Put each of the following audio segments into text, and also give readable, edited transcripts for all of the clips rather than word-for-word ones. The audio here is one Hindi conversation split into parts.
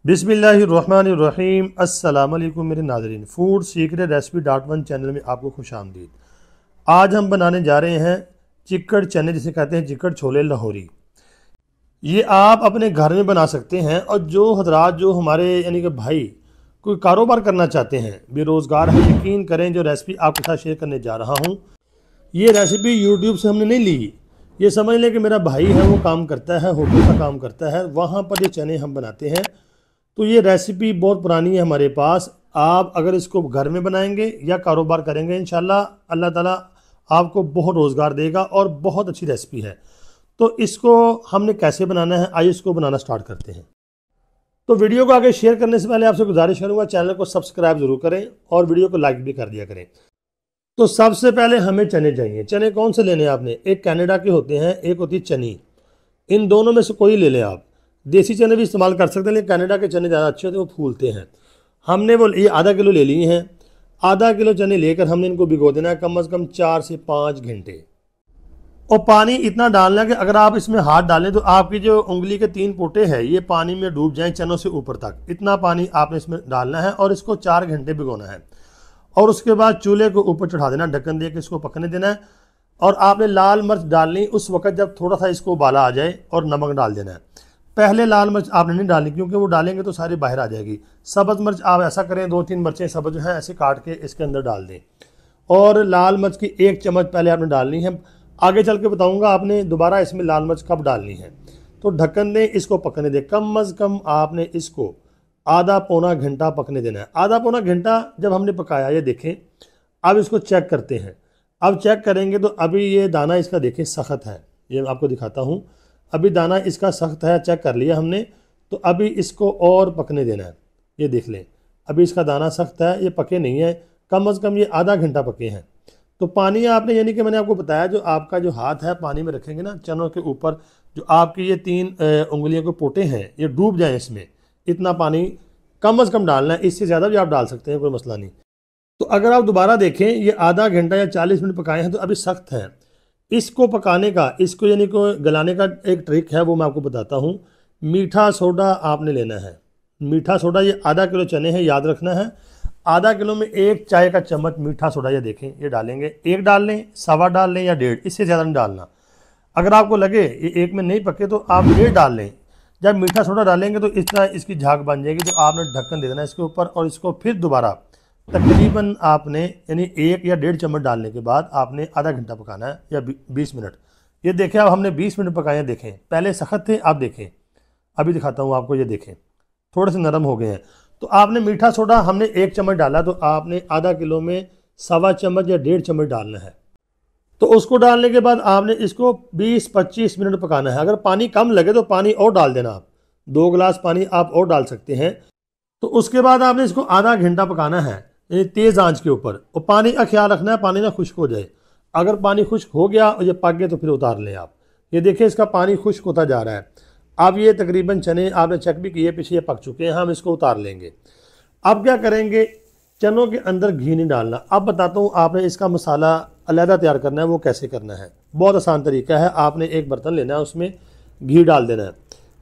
बिस्मिल्लाहिर्रहमानिर्रहीम। अस्सलाम वालेकुम मेरे नाज़रीन, फूड सीक्रेट रेसिपी.1 चैनल में आपको खुश आमदीद। आज हम बनाने जा रहे हैं चिकड़ चने, जिसे कहते हैं चिकड़ छोले लाहौरी। ये आप अपने घर में बना सकते हैं और जो हजरात जो हमारे यानी कि भाई कोई कारोबार करना चाहते हैं, बेरोज़गार हैं, यकीन करें जो रेसिपी आपके साथ शेयर करने जा रहा हूँ, ये रेसिपी यूट्यूब से हमने नहीं ली। ये समझ लें कि मेरा भाई है, वो काम करता है, होटल का काम करता है, वहाँ पर ये चने हम बनाते हैं। तो ये रेसिपी बहुत पुरानी है हमारे पास। आप अगर इसको घर में बनाएंगे या कारोबार करेंगे, इंशाल्लाह अल्लाह ताला आपको बहुत रोज़गार देगा और बहुत अच्छी रेसिपी है। तो इसको हमने कैसे बनाना है, आइए इसको बनाना स्टार्ट करते हैं। तो वीडियो को आगे शेयर करने से पहले आपसे गुजारिश करूँगा, चैनल को सब्सक्राइब ज़रूर करें और वीडियो को लाइक भी कर दिया करें। तो सबसे पहले हमें चने चाहिए। चने कौन से लेने हैं आपने? एक कनाडा के होते हैं, एक होती है चनी। इन दोनों में से कोई ले लें आप। देसी चने भी इस्तेमाल कर सकते हैं, लेकिन कनाडा के चने ज़्यादा अच्छे होते हैं, वो फूलते हैं। हमने वो ये आधा किलो ले लिए हैं। आधा किलो चने लेकर हमने इनको भिगो देना है कम से कम 4 से 5 घंटे। और पानी इतना डालना है कि अगर आप इसमें हाथ डालें तो आपकी जो उंगली के 3 पोटे हैं ये पानी में डूब जाएं चनों से ऊपर तक। इतना पानी आपने इसमें डालना है और इसको 4 घंटे भिगोना है। और उसके बाद चूल्हे को ऊपर चढ़ा देना, ढक्कन दे के इसको पकने देना है। और आपने लाल मिर्च डालनी उस वक्त जब थोड़ा सा इसको उबाला आ जाए, और नमक डाल देना है। पहले लाल मिर्च आपने नहीं डालनी, क्योंकि वो डालेंगे तो सारी बाहर आ जाएगी। सब्ज़ मिर्च आप ऐसा करें, 2-3 मिर्चें सब्ज़ हैं ऐसे काट के इसके अंदर डाल दें। और लाल मिर्च की 1 चम्मच पहले आपने डालनी है। आगे चल के बताऊंगा आपने दोबारा इसमें लाल मिर्च कब डालनी है। तो ढक्कन दें, इसको पकने दें। कम अज़ कम आपने इसको आधा पौना घंटा पकने देना है। आधा पौना घंटा जब हमने पकाया, ये देखें। अब इसको चेक करते हैं। अब चेक करेंगे तो अभी ये दाना इसका देखें सख्त है। ये मैं आपको दिखाता हूँ, अभी दाना इसका सख्त है, चेक कर लिया हमने। तो अभी इसको और पकने देना है। ये देख लें, अभी इसका दाना सख्त है, ये पके नहीं है। कम अज़ कम ये आधा घंटा पके हैं। तो पानी आपने यानी कि मैंने आपको बताया, जो आपका जो हाथ है पानी में रखेंगे ना चनों के ऊपर, जो आपकी ये 3 उंगलियों के पोटे हैं ये डूब जाएँ इसमें, इतना पानी कम अज़ कम डालना है। इससे ज़्यादा भी आप डाल सकते हैं, कोई मसला नहीं। तो अगर आप दोबारा देखें, ये आधा घंटा या 40 मिनट पकाए हैं तो अभी सख्त हैं। इसको पकाने का, इसको यानी को गलाने का एक ट्रिक है, वो मैं आपको बताता हूँ। मीठा सोडा आपने लेना है। मीठा सोडा, ये आधा किलो चने हैं, याद रखना है। आधा किलो में 1 चाय का चम्मच मीठा सोडा, ये देखें ये डालेंगे। 1 डाल लें, सवा डाल लें या 1.5, इससे ज़्यादा नहीं डालना। अगर आपको लगे ये 1 में नहीं पके तो आप 1.5 डाल लें। जब मीठा सोडा डालेंगे तो इस तरह इसकी झाग बन जाएगी। तो आपने ढक्कन दे देना इसके ऊपर, और इसको फिर दोबारा तकरीबन आपने यानी 1 या 1.5 चम्मच डालने के बाद आपने आधा घंटा पकाना है या 20 मिनट। ये देखें, अब हमने 20 मिनट पकाए हैं। देखें पहले सख्त थे, आप देखें अभी दिखाता हूँ आपको। ये देखें थोड़े से नरम हो गए हैं। तो आपने मीठा सोडा हमने 1 चम्मच डाला, तो आपने आधा किलो में सवा चम्मच या 1.5 चम्मच डालना है। तो उसको डालने के बाद आपने इसको 20-25 मिनट पकाना है। अगर पानी कम लगे तो पानी और डाल देना आप, 2 गिलास पानी आप और डाल सकते हैं। तो उसके बाद आपने इसको आधा घंटा पकाना है, यानी तेज़ आंच के ऊपर। और पानी का ख्याल रखना है, पानी ना खुश्क हो जाए। अगर पानी खुश्क हो गया और ये पक गए तो फिर उतार लें आप। ये देखिए इसका पानी खुश्क होता जा रहा है। अब ये तकरीबन चने आपने चेक भी किए, पीछे पक चुके हैं, हम इसको उतार लेंगे। अब क्या करेंगे, चनों के अंदर घी नहीं डालना। अब बताता हूँ आपने इसका मसाला अलहदा तैयार करना है, वो कैसे करना है। बहुत आसान तरीका है। आपने एक बर्तन लेना है, उसमें घी डाल देना है।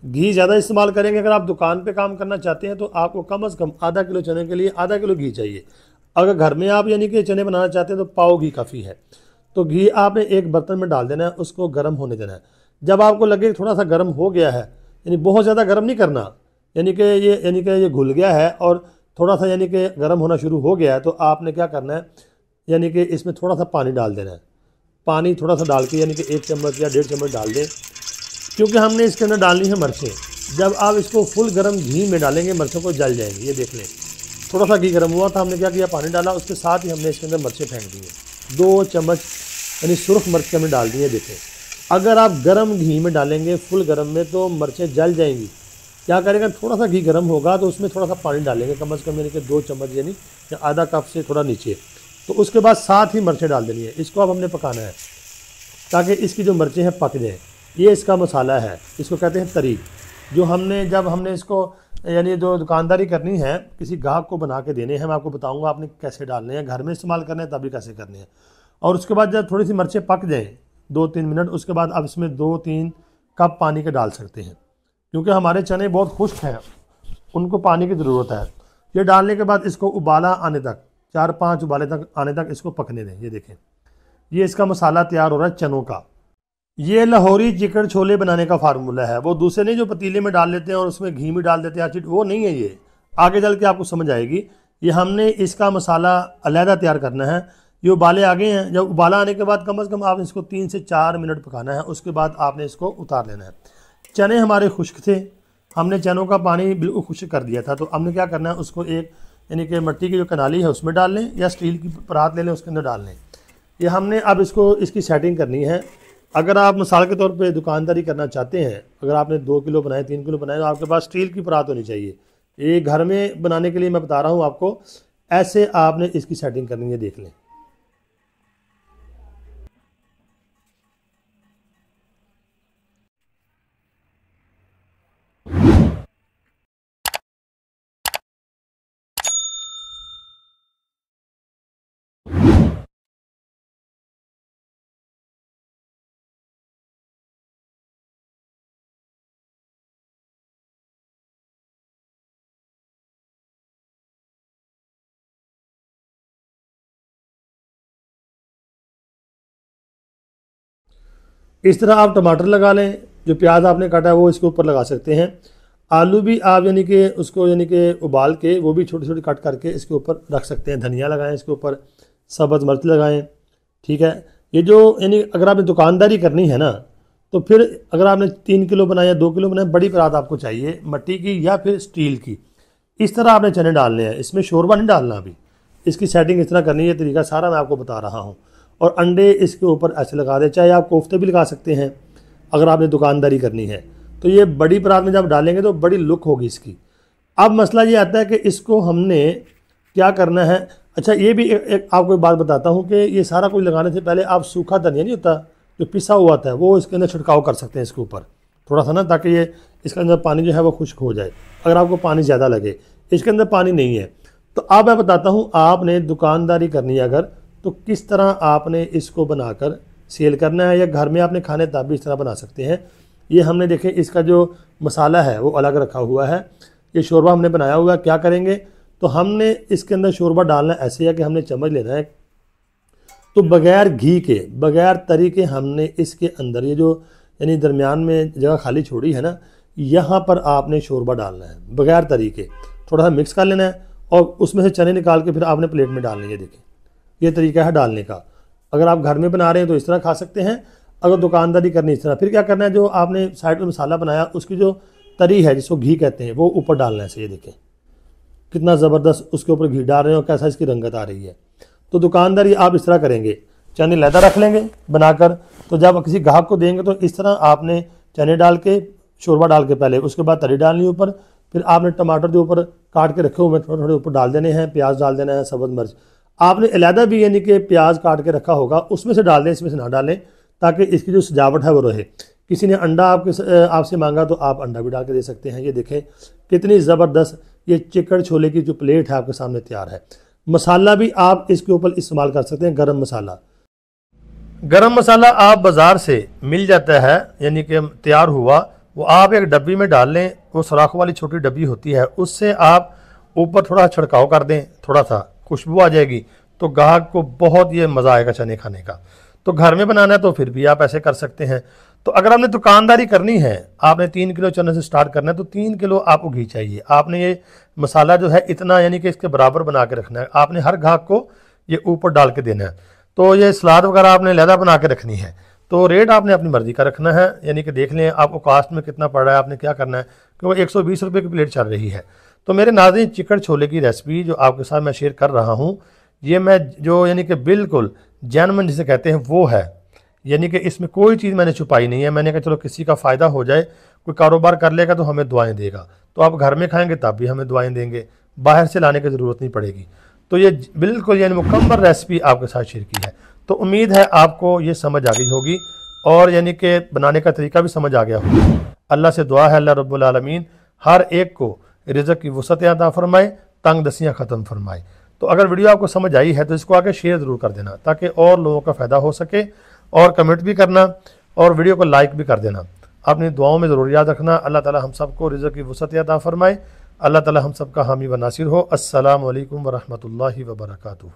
घी ज़्यादा इस्तेमाल करेंगे। अगर आप दुकान पे काम करना चाहते हैं तो आपको कम से कम आधा किलो चने के लिए आधा किलो घी चाहिए। अगर घर में आप यानी कि चने बनाना चाहते हैं तो पाव घी काफ़ी है। तो घी आपने एक बर्तन में डाल देना है, उसको गर्म होने देना है। जब आपको लगे थोड़ा सा गर्म हो गया है, यानी बहुत ज़्यादा गर्म नहीं करना, यानी कि ये घुल गया है और थोड़ा सा यानी कि गर्म होना शुरू हो गया है, तो आपने क्या करना है, यानी कि इसमें थोड़ा सा पानी डाल देना है। पानी थोड़ा सा डाल के यानी कि 1 चम्मच या 1.5 चम्मच डाल दें, क्योंकि हमने इसके अंदर डालनी है मिर्चें। जब आप इसको फुल गर्म घी में डालेंगे मिर्चों को जल जाएंगी। ये देख लें, थोड़ा सा घी गर्म हुआ था, हमने क्या किया, पानी डाला, उसके साथ ही हमने इसके अंदर मिर्चें फेंक दी हैं। 2 चम्मच यानी सुरख मिर्च हमने डाल दी है। देखें, अगर आप गर्म घी में डालेंगे फुल गर्म में तो मिर्चें जल जाएंगी। क्या करेंगे, थोड़ा सा घी गर्म होगा तो उसमें थोड़ा सा पानी डालेंगे, कम से कम यानी कि 2 चम्मच यानी आधा कप से थोड़ा नीचे। तो उसके बाद साथ ही मिर्चें डाल देनी है। इसको अब हमने पकाना है ताकि इसकी जो मिर्चें हैं पक जाएँ। ये इसका मसाला है, इसको कहते हैं तरी। जो हमने जब हमने इसको यानी जो दुकानदारी करनी है, किसी गाहक को बना के देने हैं, मैं आपको बताऊंगा आपने कैसे डालने हैं। घर में इस्तेमाल करने हैं तभी कैसे करने हैं। और उसके बाद जब थोड़ी सी मिर्चें पक जाएँ 2-3 मिनट, उसके बाद अब इसमें 2-3 कप पानी के डाल सकते हैं, क्योंकि हमारे चने बहुत खुश्क हैं। उनको पानी की ज़रूरत है। ये डालने के बाद इसको उबाला आने तक, 4-5 उबाले तक आने तक इसको पकने दें। ये देखें, ये इसका मसाला तैयार हो रहा है चनों का। ये लाहौरी चिकन छोले बनाने का फार्मूला है, वो दूसरे नहीं जो पतीले में डाल लेते हैं और उसमें घी में डाल देते हैं आचिट, वो नहीं है। ये आगे चल के आपको समझ आएगी। ये हमने इसका मसाला अलहदा तैयार करना है। ये उबाले आ गए हैं, जब उबाला आने के बाद कम से कम आप इसको 3 से 4 मिनट पकाना है। उसके बाद आपने इसको उतार लेना है। चने हमारे खुश्क थे, हमने चनों का पानी बिल्कुल खुश्क कर दिया था। तो हमने क्या करना है, उसको एक यानी कि मिट्टी की जो कनाली है उसमें डाल लें या स्टील की परात ले लें, उसके अंदर डाल लें। ये हमने अब इसको इसकी सेटिंग करनी है। अगर आप मिसाल के तौर पे दुकानदारी करना चाहते हैं, अगर आपने 2 किलो बनाए 3 किलो बनाए, तो आपके पास स्टील की परात होनी चाहिए। ये घर में बनाने के लिए मैं बता रहा हूँ आपको, ऐसे आपने इसकी सेटिंग करनी है। देख लें, इस तरह आप टमाटर लगा लें। जो प्याज आपने काटा है वो इसके ऊपर लगा सकते हैं। आलू भी आप यानी कि उसको यानी कि उबाल के वो भी छोटी छोटी कट करके इसके ऊपर रख सकते हैं। धनिया लगाएं इसके ऊपर, सब्ज़ मिर्च लगाएं। ठीक है, ये जो यानी अगर आपने दुकानदारी करनी है ना, तो फिर अगर आपने 3 किलो बनाया या 2 किलो बनाया, बड़ी परात आपको चाहिए मिट्टी की या फिर स्टील की। इस तरह आपने चने डालने हैं, इसमें शोरबा नहीं डालना। अभी इसकी सेटिंग इस तरह करनी है, तरीका सारा मैं आपको बता रहा हूँ। और अंडे इसके ऊपर ऐसे लगा दें, चाहे आप कोफ्ते भी लगा सकते हैं अगर आपने दुकानदारी करनी है। तो ये बड़ी परात में जब डालेंगे तो बड़ी लुक होगी इसकी। अब मसला ये आता है कि इसको हमने क्या करना है। अच्छा, ये भी एक आपको एक बात बताता हूँ कि ये सारा कुछ लगाने से पहले आप सूखा धनिया नहीं होता जो पिसा हुआ था, वो इसके अंदर छिड़काव कर सकते हैं इसके ऊपर थोड़ा सा ना, ताकि ये इसके अंदर पानी जो है वो खुश्क हो जाए। अगर आपको पानी ज़्यादा लगे, इसके अंदर पानी नहीं है। तो अब मैं बताता हूँ, आपने दुकानदारी करनी है अगर, तो किस तरह आपने इसको बनाकर सेल करना है, या घर में आपने खाने तब भी इस तरह बना सकते हैं। ये हमने देखे इसका जो मसाला है वो अलग रखा हुआ है। ये शोरबा हमने बनाया हुआ है। क्या करेंगे, तो हमने इसके अंदर शोरबा डालना ऐसे है कि हमने चम्मच लेना है, तो बग़ैर घी के बग़ैर तरी के हमने इसके अंदर ये जो यानी दरमियान में जगह खाली छोड़ी है ना, यहाँ पर आपने शोरबा डालना है बग़ैर तरी के। थोड़ा सा मिक्स कर लेना है और उसमें से चने निकाल के फिर आपने प्लेट में डालने हैं। देखें, ये तरीका है डालने का। अगर आप घर में बना रहे हैं तो इस तरह खा सकते हैं, अगर दुकानदारी करनी इस तरह। फिर क्या करना है, जो आपने साइड में मसाला बनाया उसकी जो तरी है जिसको घी कहते हैं, वो ऊपर डालना है। से ये देखें कितना ज़बरदस्त उसके ऊपर घी डाल रहे हैं और कैसा इसकी रंगत आ रही है। तो दुकानदारी आप इस तरह करेंगे, चने लैदा रख लेंगे बनाकर, तो जब किसी ग्राहक को देंगे तो इस तरह आपने चने डाल के शोरबा डाल के पहले, उसके बाद तरी डालनी ऊपर, फिर आपने टमाटर जो ऊपर काट के रखे हुए थोड़े थोड़े ऊपर डाल देने हैं, प्याज डाल देना है, सब्ज़ मिर्च आपने अलहदा भी यानी कि प्याज काट के रखा होगा उसमें से डाल दें, इसमें से ना डालें, ताकि इसकी जो सजावट है वो रहे। किसी ने अंडा आपसे मांगा तो आप अंडा भी डाल के दे सकते हैं। ये देखें कितनी ज़बरदस्त ये चिकन छोले की जो प्लेट है आपके सामने तैयार है। मसाला भी आप इसके ऊपर इस्तेमाल कर सकते हैं, गरम मसाला। गरम मसाला आप बाज़ार से मिल जाता है, यानी कि तैयार हुआ, वो आप एक डब्बी में डाल लें। वो सुराखों वाली छोटी डब्बी होती है, उससे आप ऊपर थोड़ा छिड़काव कर दें, थोड़ा सा खुशबू आ जाएगी, तो ग्राहक को बहुत ये मज़ा आएगा चने खाने का। तो घर में बनाना है तो फिर भी आप ऐसे कर सकते हैं। तो अगर आपने दुकानदारी करनी है, आपने 3 किलो चने से स्टार्ट करना है, तो 3 किलो आपको घी चाहिए। आपने ये मसाला जो है इतना यानी कि इसके बराबर बना के रखना है। आपने हर ग्राहक को ये ऊपर डाल के देना है। तो ये सलाद वगैरह आपने लहदा बना के रखनी है, तो रेट आपने अपनी मर्ज़ी का रखना है, यानी कि देख लें आपको कास्ट में कितना पड़ रहा है, आपने क्या करना है, क्योंकि 120 रुपये की प्लेट चल रही है। तो मेरे नाज़रीन, चिकन छोले की रेसिपी जो आपके साथ मैं शेयर कर रहा हूँ, ये मैं जो यानी कि बिल्कुल जेन्युइन जिसे कहते हैं वो है, यानी कि इसमें कोई चीज़ मैंने छुपाई नहीं है। मैंने कहा चलो किसी का फ़ायदा हो जाए, कोई कारोबार कर लेगा तो हमें दुआएं देगा, तो आप घर में खाएंगे तब भी हमें दुआएं देंगे, बाहर से लाने की ज़रूरत नहीं पड़ेगी। तो ये बिल्कुल यानी मुकम्मल रेसिपी आपके साथ शेयर की है। तो उम्मीद है आपको ये समझ आ गई होगी और यानी कि बनाने का तरीका भी समझ आ गया होगा। अल्लाह से दुआ है अल्लाह रब्बुल आलमीन हर एक को रिज़्क़ की वुसअत अता फरमाए, तंग दस्तियाँ ख़त्म फरमाए। तो अगर वीडियो आपको समझ आई है तो इसको आगे शेयर ज़रूर कर देना, ताकि और लोगों का फ़ायदा हो सके, और कमेंट भी करना और वीडियो को लाइक भी कर देना। अपनी दुआओं में ज़रूर याद रखना। अल्लाह ताला हम सबको रिज़्क़ की वुसअत अता फरमाए। अल्लाह ताला हम सबका हामी व नासिर हो। अस्सलामु अलैकुम व रहमतुल्लाहि व बरकातुहू।